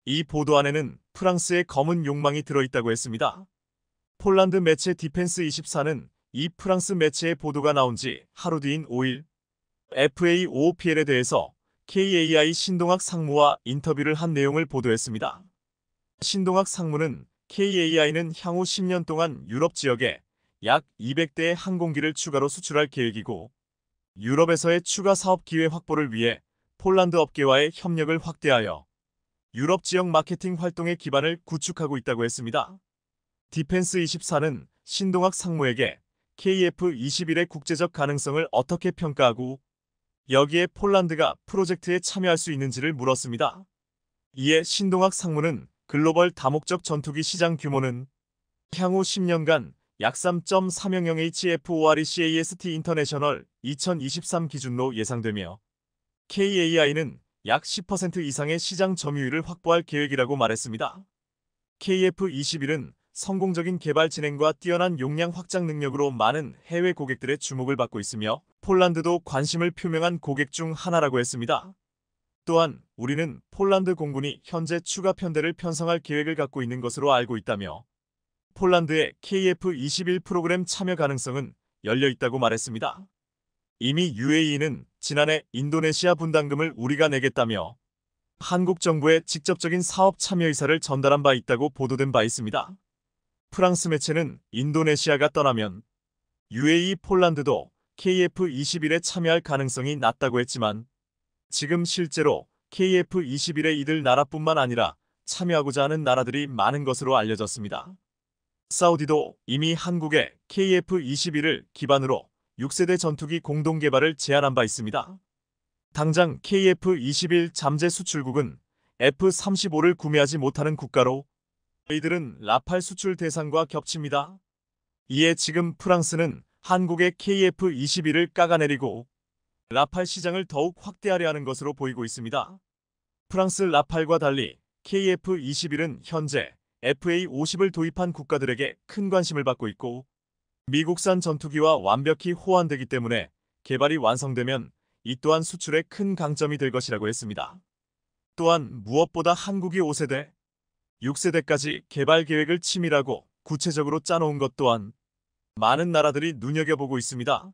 [SPEAKER 1] 이 보도 안에는 프랑스의 검은 욕망이 들어있다고 했습니다. 폴란드 매체 디펜스24는 이 프랑스 매체의 보도가 나온 지 하루 뒤인 5일 FA-55PL에 대해서 KAI 신동학 상무와 인터뷰를 한 내용을 보도했습니다. 신동학 상무는 KAI는 향후 10년 동안 유럽 지역에 약 200대의 항공기를 추가로 수출할 계획이고 유럽에서의 추가 사업 기회 확보를 위해 폴란드 업계와의 협력을 확대하여 유럽 지역 마케팅 활동의 기반을 구축하고 있다고 했습니다. 디펜스24는 신동학 상무에게 KF-21의 국제적 가능성을 어떻게 평가하고 여기에 폴란드가 프로젝트에 참여할 수 있는지를 물었습니다. 이에 신동학 상무는 글로벌 다목적 전투기 시장 규모는 향후 10년간 약 3.300형 HFORECAST 인터내셔널 2023 기준로 예상되며 KAI는 약 10% 이상의 시장 점유율을 확보할 계획이라고 말했습니다. KF-21은 성공적인 개발 진행과 뛰어난 용량 확장 능력으로 많은 해외 고객들의 주목을 받고 있으며 폴란드도 관심을 표명한 고객 중 하나라고 했습니다. 또한 우리는 폴란드 공군이 현재 추가 편대를 편성할 계획을 갖고 있는 것으로 알고 있다며 폴란드의 KF-21 프로그램 참여 가능성은 열려 있다고 말했습니다. 이미 UAE는 지난해 인도네시아 분담금을 우리가 내겠다며 한국 정부에 직접적인 사업 참여 의사를 전달한 바 있다고 보도된 바 있습니다. 프랑스 매체는 인도네시아가 떠나면 UAE 폴란드도 KF-21에 참여할 가능성이 낮다고 했지만 지금 실제로 KF-21에 이들 나라뿐만 아니라 참여하고자 하는 나라들이 많은 것으로 알려졌습니다. 사우디도 이미 한국의 KF-21을 기반으로 6세대 전투기 공동 개발을 제안한 바 있습니다. 당장 KF-21 잠재 수출국은 F-35를 구매하지 못하는 국가로 이들은 라팔 수출 대상과 겹칩니다. 이에 지금 프랑스는 한국의 KF-21을 깎아내리고 라팔 시장을 더욱 확대하려 하는 것으로 보이고 있습니다. 프랑스 라팔과 달리 KF-21은 현재 FA-50을 도입한 국가들에게 큰 관심을 받고 있고 미국산 전투기와 완벽히 호환되기 때문에 개발이 완성되면 이 또한 수출에 큰 강점이 될 것이라고 했습니다. 또한 무엇보다 한국이 5세대, 6세대까지 개발 계획을 치밀하고 구체적으로 짜놓은 것 또한 많은 나라들이 눈여겨보고 있습니다.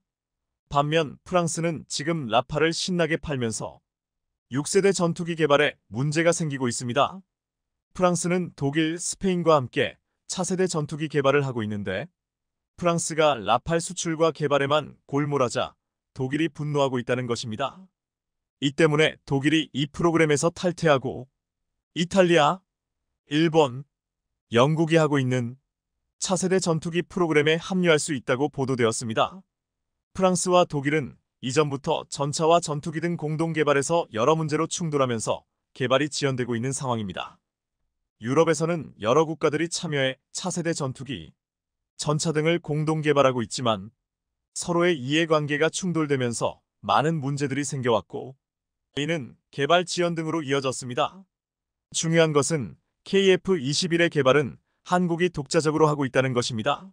[SPEAKER 1] 반면 프랑스는 지금 라팔을 신나게 팔면서 6세대 전투기 개발에 문제가 생기고 있습니다. 프랑스는 독일, 스페인과 함께 차세대 전투기 개발을 하고 있는데 프랑스가 라팔 수출과 개발에만 골몰하자 독일이 분노하고 있다는 것입니다. 이 때문에 독일이 이 프로그램에서 탈퇴하고 이탈리아, 일본, 영국이 하고 있는 차세대 전투기 프로그램에 합류할 수 있다고 보도되었습니다. 프랑스와 독일은 이전부터 전차와 전투기 등 공동 개발에서 여러 문제로 충돌하면서 개발이 지연되고 있는 상황입니다. 유럽에서는 여러 국가들이 참여해 차세대 전투기, 전차 등을 공동 개발하고 있지만 서로의 이해관계가 충돌되면서 많은 문제들이 생겨왔고 이는 개발 지연 등으로 이어졌습니다. 중요한 것은 KF-21의 개발은 한국이 독자적으로 하고 있다는 것입니다.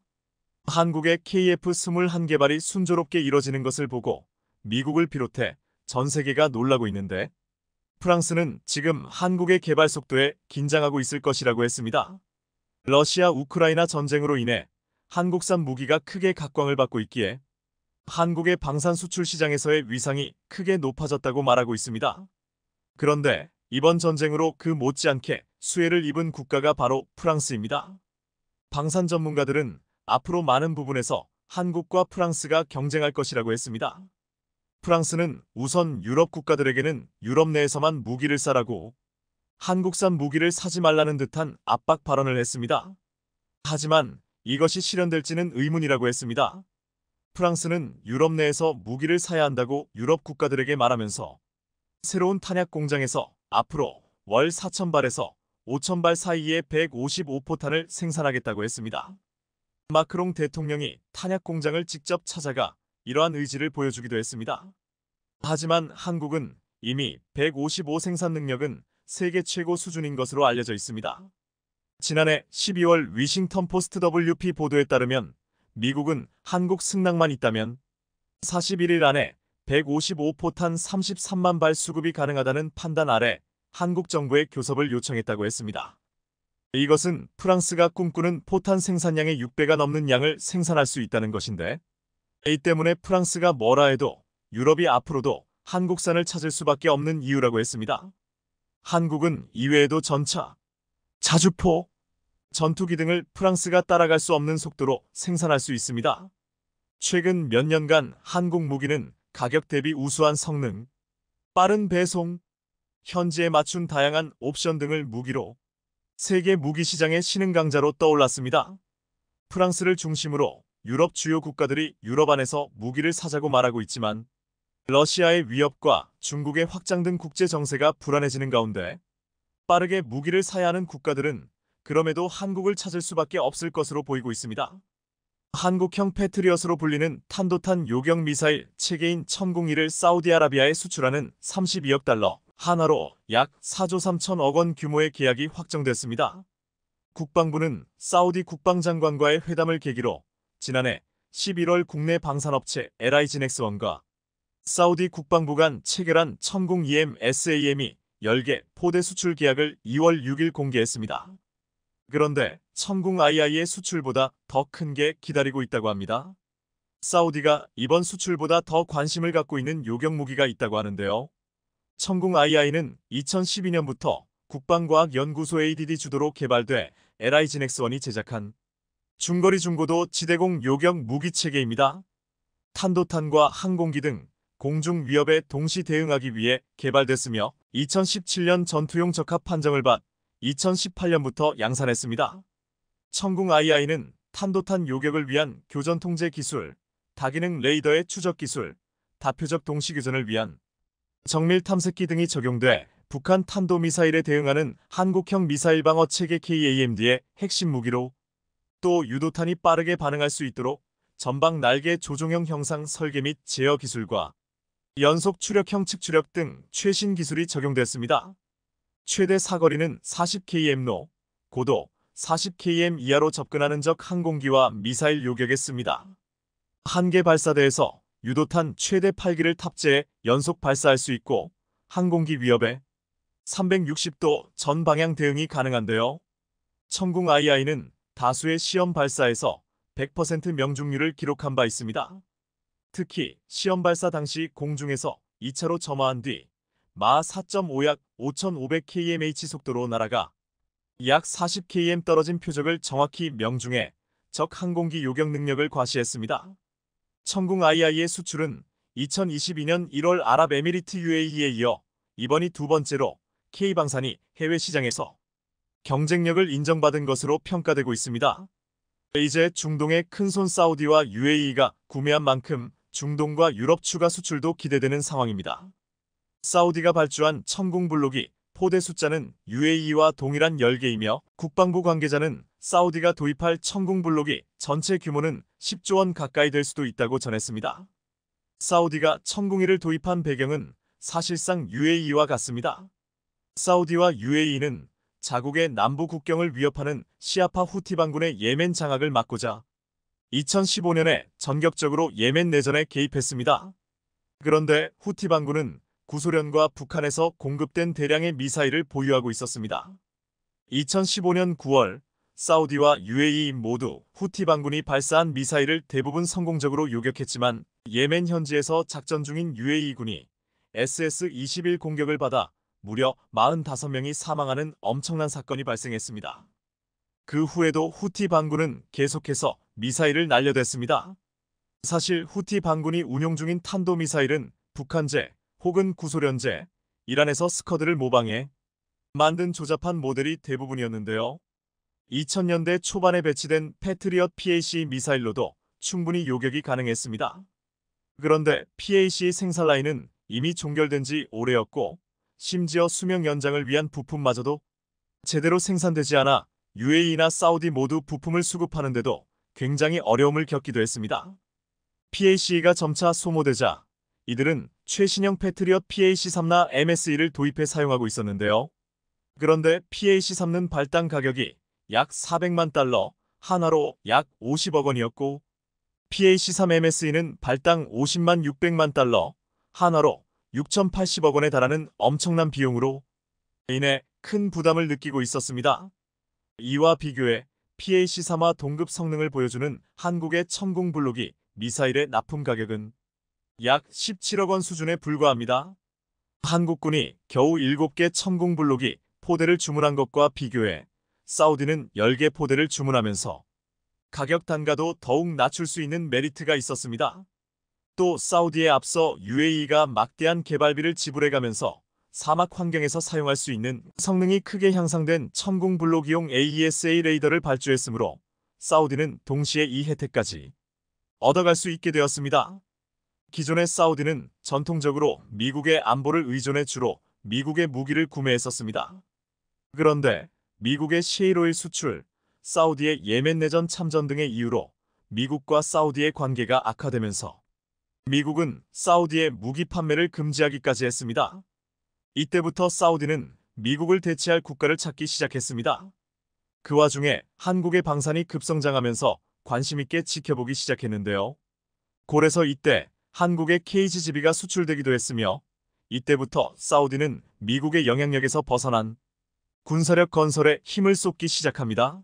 [SPEAKER 1] 한국의 KF-21 개발이 순조롭게 이뤄지는 것을 보고 미국을 비롯해 전 세계가 놀라고 있는데 프랑스는 지금 한국의 개발 속도에 긴장하고 있을 것이라고 했습니다. 러시아 우크라이나 전쟁으로 인해 한국산 무기가 크게 각광을 받고 있기에 한국의 방산 수출 시장에서의 위상이 크게 높아졌다고 말하고 있습니다. 그런데 이번 전쟁으로 그 못지않게 수혜를 입은 국가가 바로 프랑스입니다. 방산 전문가들은 앞으로 많은 부분에서 한국과 프랑스가 경쟁할 것이라고 했습니다. 프랑스는 우선 유럽 국가들에게는 유럽 내에서만 무기를 사라고 한국산 무기를 사지 말라는 듯한 압박 발언을 했습니다. 하지만 이것이 실현될지는 의문이라고 했습니다. 프랑스는 유럽 내에서 무기를 사야 한다고 유럽 국가들에게 말하면서 새로운 탄약 공장에서 앞으로 월 4,000발에서 5,000발 사이의 155포탄을 생산하겠다고 했습니다. 마크롱 대통령이 탄약 공장을 직접 찾아가 이러한 의지를 보여주기도 했습니다. 하지만 한국은 이미 155 생산 능력은 세계 최고 수준인 것으로 알려져 있습니다. 지난해 12월 위싱턴 포스트 WP 보도에 따르면 미국은 한국 승낙만 있다면 41일 안에 155포탄 33만 발 수급이 가능하다는 판단 아래 한국 정부에 교섭을 요청했다고 했습니다. 이것은 프랑스가 꿈꾸는 포탄 생산량의 6배가 넘는 양을 생산할 수 있다는 것인데 이 때문에 프랑스가 뭐라 해도 유럽이 앞으로도 한국산을 찾을 수밖에 없는 이유라고 했습니다. 한국은 이외에도 전차, 자주포, 전투기 등을 프랑스가 따라갈 수 없는 속도로 생산할 수 있습니다. 최근 몇 년간 한국 무기는 가격 대비 우수한 성능, 빠른 배송, 현지에 맞춘 다양한 옵션 등을 무기로 세계 무기 시장의 신흥 강자로 떠올랐습니다. 프랑스를 중심으로 유럽 주요 국가들이 유럽 안에서 무기를 사자고 말하고 있지만 러시아의 위협과 중국의 확장 등 국제 정세가 불안해지는 가운데 빠르게 무기를 사야 하는 국가들은 그럼에도 한국을 찾을 수밖에 없을 것으로 보이고 있습니다. 한국형 패트리엇으로 불리는 탄도탄 요격 미사일 체계인 천궁1을 사우디아라비아에 수출하는 32억 달러, 한화로 약 4조 3천억 원 규모의 계약이 확정됐습니다. 국방부는 사우디 국방장관과의 회담을 계기로 지난해 11월 국내 방산업체 LIG넥스원과 사우디 국방부 간 체결한 천궁 EM SAM이 10개 포대 수출 계약을 2월 6일 공개했습니다. 그런데 천궁 II의 수출보다 더 큰 게 기다리고 있다고 합니다. 사우디가 이번 수출보다 더 관심을 갖고 있는 요격 무기가 있다고 하는데요. 천궁 II는 2012년부터 국방과학연구소 ADD 주도로 개발돼 LIG넥스원이 제작한 중거리 중고도 지대공 요격 무기 체계입니다. 탄도탄과 항공기 등 공중 위협에 동시 대응하기 위해 개발됐으며 2017년 전투용 적합 판정을 받 2018년부터 양산했습니다. 천궁 II는 탄도탄 요격을 위한 교전 통제 기술, 다기능 레이더의 추적 기술, 다표적 동시 교전을 위한 정밀 탐색기 등이 적용돼 북한 탄도미사일에 대응하는 한국형 미사일 방어 체계 KAMD의 핵심 무기로 또 유도탄이 빠르게 반응할 수 있도록 전방 날개 조종형 형상 설계 및 제어 기술과 연속 추력형 측추력 등 최신 기술이 적용됐습니다. 최대 사거리는 40km로 고도 40km 이하로 접근하는 적 항공기와 미사일 요격에 씁니다. 한 개 발사대에서 유도탄 최대 8기를 탑재해 연속 발사할 수 있고 항공기 위협에 360도 전 방향 대응이 가능한데요. 천궁 II는 다수의 시험 발사에서 100% 명중률을 기록한 바 있습니다. 특히 시험 발사 당시 공중에서 2차로 점화한 뒤 마 4.5약 5500kmh 속도로 날아가 약 40km 떨어진 표적을 정확히 명중해 적 항공기 요격 능력을 과시했습니다. 천궁 II의 수출은 2022년 1월 아랍에미리트 UAE에 이어 이번이 두 번째로 K방산이 해외 시장에서 경쟁력을 인정받은 것으로 평가되고 있습니다. 이제 중동의 큰손 사우디와 UAE가 구매한 만큼 중동과 유럽 추가 수출도 기대되는 상황입니다. 사우디가 발주한 천궁 블록이 포대 숫자는 UAE와 동일한 10개이며 국방부 관계자는 사우디가 도입할 천궁 블록이 전체 규모는 10조 원 가까이 될 수도 있다고 전했습니다. 사우디가 천궁1을 도입한 배경은 사실상 UAE와 같습니다. 사우디와 UAE는 자국의 남부 국경을 위협하는 시아파 후티 반군의 예멘 장악을 막고자 2015년에 전격적으로 예멘 내전에 개입했습니다. 그런데 후티 반군은 구소련과 북한에서 공급된 대량의 미사일을 보유하고 있었습니다. 2015년 9월 사우디와 UAE 모두 후티 반군이 발사한 미사일을 대부분 성공적으로 요격했지만 예멘 현지에서 작전 중인 UAE군이 SS-21 공격을 받아 무려 45명이 사망하는 엄청난 사건이 발생했습니다. 그 후에도 후티 반군은 계속해서 미사일을 날려댔습니다. 사실 후티 반군이 운용 중인 탄도미사일은 북한제 혹은 구소련제, 이란에서 스커드를 모방해 만든 조잡한 모델이 대부분이었는데요. 2000년대 초반에 배치된 패트리엇 PAC 미사일로도 충분히 요격이 가능했습니다. 그런데 PAC 생산 라인은 이미 종결된 지 오래였고 심지어 수명 연장을 위한 부품마저도 제대로 생산되지 않아 UAE나 사우디 모두 부품을 수급하는데도 굉장히 어려움을 겪기도 했습니다. PAC가 점차 소모되자 이들은 최신형 패트리엇 PAC-3나 MSE를 도입해 사용하고 있었는데요. 그런데 PAC-3는 발당 가격이 약 400만 달러, 한화로 약 50억 원이었고 PAC-3 MSE는 발당 50만 600만 달러, 한화로 6,080억 원에 달하는 엄청난 비용으로 인해 큰 부담을 느끼고 있었습니다. 이와 비교해 PAC-3와 동급 성능을 보여주는 한국의 천궁 블록이 미사일의 납품 가격은 약 17억 원 수준에 불과합니다. 한국군이 겨우 7개 천궁 블록이 포대를 주문한 것과 비교해 사우디는 10개 포대를 주문하면서 가격 단가도 더욱 낮출 수 있는 메리트가 있었습니다. 또 사우디에 앞서 UAE가 막대한 개발비를 지불해가면서 사막 환경에서 사용할 수 있는 성능이 크게 향상된 천궁 블록이용 AESA 레이더를 발주했으므로 사우디는 동시에 이 혜택까지 얻어갈 수 있게 되었습니다. 기존의 사우디는 전통적으로 미국의 안보를 의존해 주로 미국의 무기를 구매했었습니다. 그런데 미국의 셰일오일 수출, 사우디의 예멘 내전 참전 등의 이유로 미국과 사우디의 관계가 악화되면서 미국은 사우디의 무기 판매를 금지하기까지 했습니다. 이때부터 사우디는 미국을 대체할 국가를 찾기 시작했습니다. 그 와중에 한국의 방산이 급성장하면서 관심 있게 지켜보기 시작했는데요. 그래서 이때 한국의 KGGB가 수출되기도 했으며 이때부터 사우디는 미국의 영향력에서 벗어난 군사력 건설에 힘을 쏟기 시작합니다.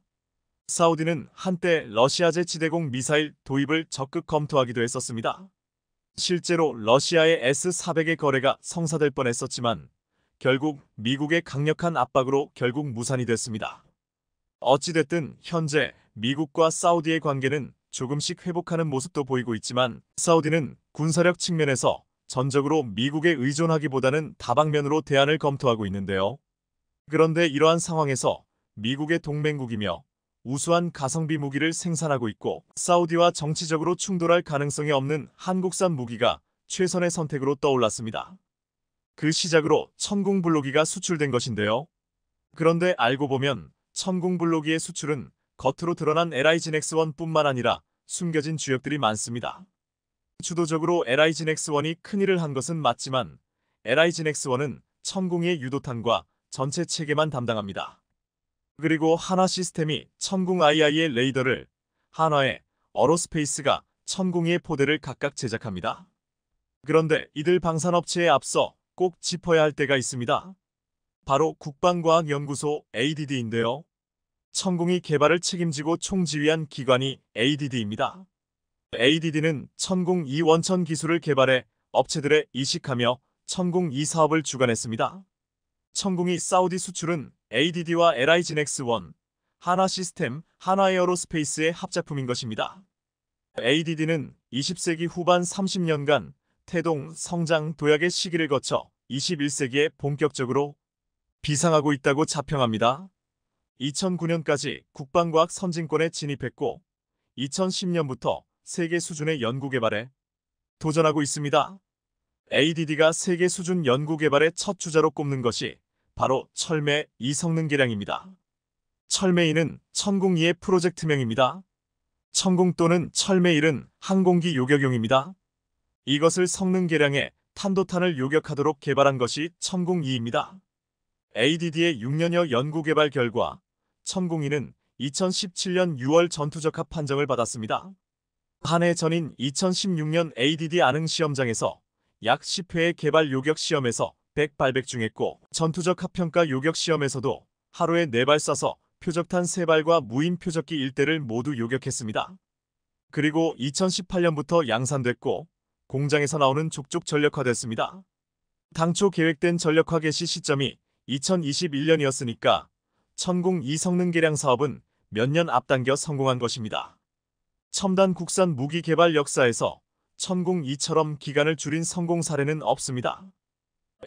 [SPEAKER 1] 사우디는 한때 러시아제 지대공 미사일 도입을 적극 검토하기도 했었습니다. 실제로 러시아의 S-400의 거래가 성사될 뻔했었지만 결국 미국의 강력한 압박으로 결국 무산이 됐습니다. 어찌됐든 현재 미국과 사우디의 관계는 조금씩 회복하는 모습도 보이고 있지만 사우디는 군사력 측면에서 전적으로 미국에 의존하기보다는 다방면으로 대안을 검토하고 있는데요. 그런데 이러한 상황에서 미국의 동맹국이며 우수한 가성비 무기를 생산하고 있고 사우디와 정치적으로 충돌할 가능성이 없는 한국산 무기가 최선의 선택으로 떠올랐습니다. 그 시작으로 천궁블로기가 수출된 것인데요. 그런데 알고 보면 천궁블로기의 수출은 겉으로 드러난 LIGN-X1뿐만 아니라 숨겨진 주역들이 많습니다. 주도적으로 LIGN-X1이 큰일을 한 것은 맞지만 LIGN-X1은 천궁의 유도탄과 전체 체계만 담당합니다. 그리고 한화 시스템이 천궁 II의 레이더를, 한화의 어로스페이스가 천궁의 포대를 각각 제작합니다. 그런데 이들 방산업체에 앞서 꼭 짚어야 할 때가 있습니다. 바로 국방과학연구소 ADD인데요. 천궁이 개발을 책임지고 총지휘한 기관이 ADD입니다. ADD는 천궁 2 원천 기술을 개발해 업체들에 이식하며 천궁 2 사업을 주관했습니다. 천궁이 사우디 수출은 ADD와 LIGN-X1, 한화 시스템, 한화 에어로스페이스의 합작품인 것입니다. ADD는 20세기 후반 30년간 태동, 성장, 도약의 시기를 거쳐 21세기에 본격적으로 비상하고 있다고 자평합니다. 2009년까지 국방과학 선진권에 진입했고 2010년부터 세계 수준의 연구개발에 도전하고 있습니다. ADD가 세계 수준 연구개발의 첫 주자로 꼽는 것이 바로 철매 2 성능 개량입니다. 철매 2는 천궁 2의 프로젝트명입니다. 천궁 또는 철매 1은 항공기 요격용입니다. 이것을 성능 개량해 탄도탄을 요격하도록 개발한 것이 천궁 2입니다. ADD의 6년여 연구개발 결과 천궁 2는 2017년 6월 전투적합 판정을 받았습니다. 한 해 전인 2016년 ADD 안흥 시험장에서 약 10회의 개발 요격 시험에서 100발백 중했고 전투적 합평가 요격 시험에서도 하루에 4발 쏴서 표적탄 3발과 무인 표적기 1대를 모두 요격했습니다. 그리고 2018년부터 양산됐고 공장에서 나오는 족족 전력화됐습니다. 당초 계획된 전력화 개시 시점이 2021년이었으니까 천궁 2 성능 개량 사업은 몇 년 앞당겨 성공한 것입니다. 첨단 국산 무기 개발 역사에서 천궁 2처럼 기간을 줄인 성공 사례는 없습니다.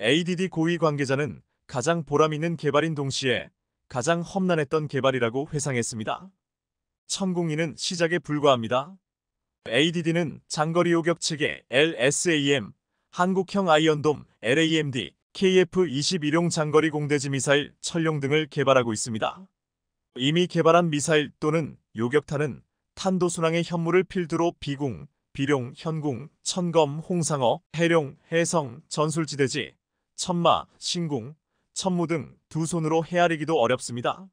[SPEAKER 1] ADD 고위 관계자는 가장 보람있는 개발인 동시에 가장 험난했던 개발이라고 회상했습니다. 천궁 2는 시작에 불과합니다. ADD는 장거리 요격 체계 LSAM, 한국형 아이언돔 LAMD, KF-21용 장거리 공대지 미사일 철룡 등을 개발하고 있습니다. 이미 개발한 미사일 또는 요격탄은 탄도순항의 현물을 필두로 비궁, 비룡, 현궁, 천검, 홍상어, 해룡, 해성, 전술지대지, 천마, 신궁, 천무 등 두 손으로 헤아리기도 어렵습니다.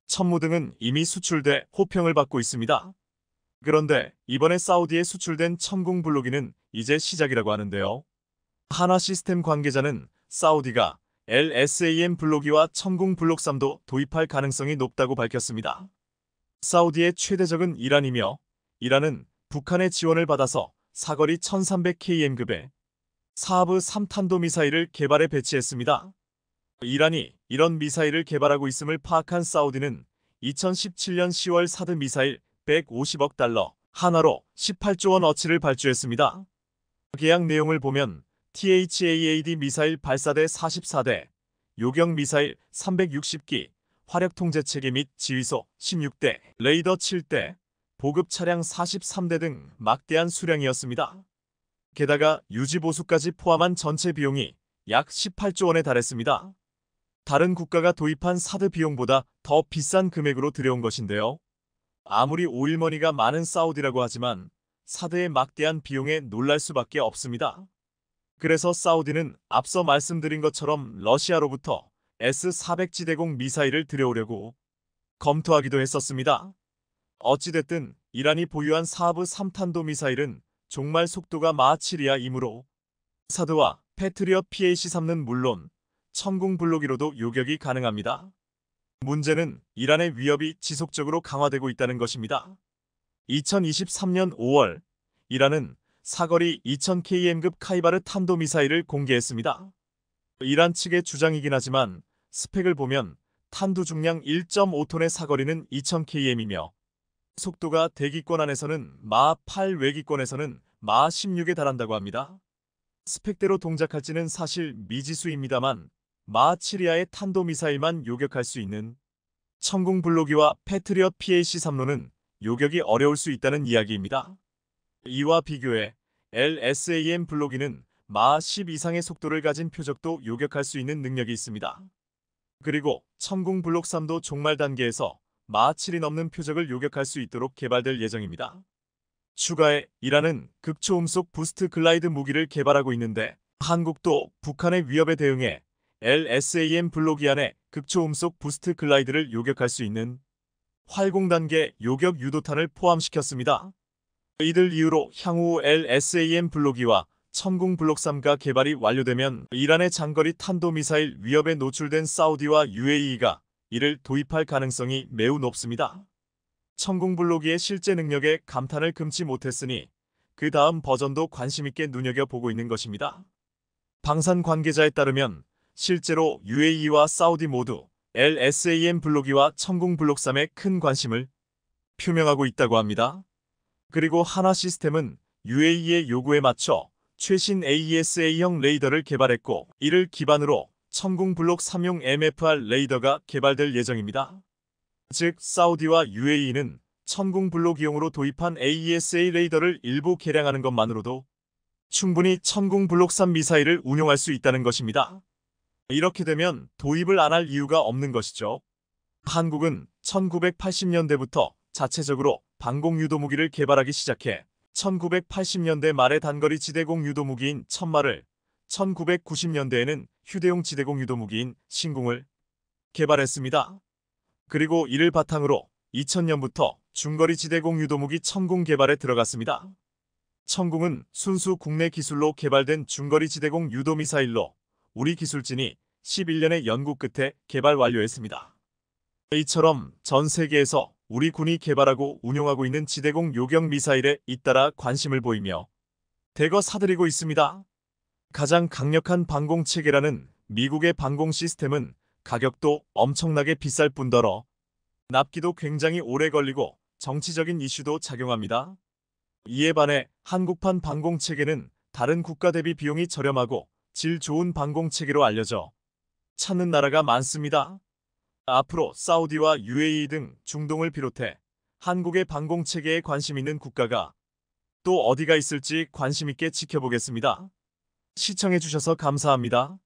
[SPEAKER 1] 천무 등은 이미 수출돼 호평을 받고 있습니다. 그런데 이번에 사우디에 수출된 천궁 블로기는 이제 시작이라고 하는데요. 한화 시스템 관계자는 사우디가 LSAM 블로기와 천궁 블록 3도 도입할 가능성이 높다고 밝혔습니다. 사우디의 최대 적은 이란이며 이란은 북한의 지원을 받아서 사거리 1300km급의 사하브 3탄도 미사일을 개발해 배치했습니다. 이란이 이런 미사일을 개발하고 있음을 파악한 사우디는 2017년 10월 사드 미사일 150억 달러, 한화로 18조 원 어치를 발주했습니다. 계약 내용을 보면 THAAD 미사일 발사대 44대, 요격 미사일 360기, 화력 통제 체계 및 지휘소 16대, 레이더 7대, 보급 차량 43대 등 막대한 수량이었습니다. 게다가 유지보수까지 포함한 전체 비용이 약 18조 원에 달했습니다. 다른 국가가 도입한 사드 비용보다 더 비싼 금액으로 들여온 것인데요. 아무리 오일머니가 많은 사우디라고 하지만 사드의 막대한 비용에 놀랄 수밖에 없습니다. 그래서 사우디는 앞서 말씀드린 것처럼 러시아로부터 S-400지대공 미사일을 들여오려고 검토하기도 했었습니다. 어찌됐든 이란이 보유한 사하브 3탄도 미사일은 종말 속도가 마하 7이하이므로 사드와 패트리엇 PAC-3는 물론 천궁 블록 1호도 요격이 가능합니다. 문제는 이란의 위협이 지속적으로 강화되고 있다는 것입니다. 2023년 5월 이란은 사거리 2000km급 카이바르 탄도미사일을 공개했습니다. 이란 측의 주장이긴 하지만 스펙을 보면 탄두 중량 1.5톤의 사거리는 2000km이며 속도가 대기권 안에서는 마하 8, 외기권에서는 마하 16에 달한다고 합니다. 스펙대로 동작할지는 사실 미지수입니다만 마하 7 이하의 탄도미사일만 요격할 수 있는 천궁 블록2와 패트리엇 PAC-3로는 요격이 어려울 수 있다는 이야기입니다. 이와 비교해 LSAM 블록2는 마하 10 이상의 속도를 가진 표적도 요격할 수 있는 능력이 있습니다. 그리고 천궁 블록3도 종말 단계에서 마하 7이 넘는 표적을 요격할 수 있도록 개발될 예정입니다. 추가에 이란은 극초음속 부스트 글라이드 무기를 개발하고 있는데 한국도 북한의 위협에 대응해 LSAM 블록2 안에 극초음속 부스트 글라이드를 요격할 수 있는 활공 단계 요격 유도탄을 포함시켰습니다. 이들 이후로 향후 LSAM 블록2와 천궁 블록3가 개발이 완료되면 이란의 장거리 탄도미사일 위협에 노출된 사우디와 UAE가 이를 도입할 가능성이 매우 높습니다. 천궁 블록2의 실제 능력에 감탄을 금치 못했으니 그 다음 버전도 관심있게 눈여겨보고 있는 것입니다. 방산 관계자에 따르면 실제로 UAE와 사우디 모두 LSAM 블록2와 천궁 블록3에 큰 관심을 표명하고 있다고 합니다. 그리고 한화 시스템은 UAE의 요구에 맞춰 최신 AESA형 레이더를 개발했고 이를 기반으로 천궁 블록 3용 MFR 레이더가 개발될 예정입니다. 즉 사우디와 UAE는 천궁 블록 2용으로 도입한 AESA 레이더를 일부 개량하는 것만으로도 충분히 천궁 블록 3 미사일을 운용할 수 있다는 것입니다. 이렇게 되면 도입을 안 할 이유가 없는 것이죠. 한국은 1980년대부터 자체적으로 방공 유도무기를 개발하기 시작해 1980년대 말에 단거리 지대공 유도무기인 천마를 1990년대에는 휴대용 지대공 유도무기인 신궁을 개발했습니다. 그리고 이를 바탕으로 2000년부터 중거리 지대공 유도무기 천궁 개발에 들어갔습니다. 천궁은 순수 국내 기술로 개발된 중거리 지대공 유도미사일로 우리 기술진이 11년의 연구 끝에 개발 완료했습니다. 이처럼 전 세계에서 우리 군이 개발하고 운용하고 있는 지대공 요격 미사일에 잇따라 관심을 보이며 대거 사들이고 있습니다. 가장 강력한 방공 체계라는 미국의 방공 시스템은 가격도 엄청나게 비쌀 뿐더러 납기도 굉장히 오래 걸리고 정치적인 이슈도 작용합니다. 이에 반해 한국판 방공 체계는 다른 국가 대비 비용이 저렴하고 질 좋은 방공 체계로 알려져 찾는 나라가 많습니다. 앞으로 사우디와 UAE 등 중동을 비롯해 한국의 방공 체계에 관심 있는 국가가 또 어디가 있을지 관심 있게 지켜보겠습니다. 시청해주셔서 감사합니다.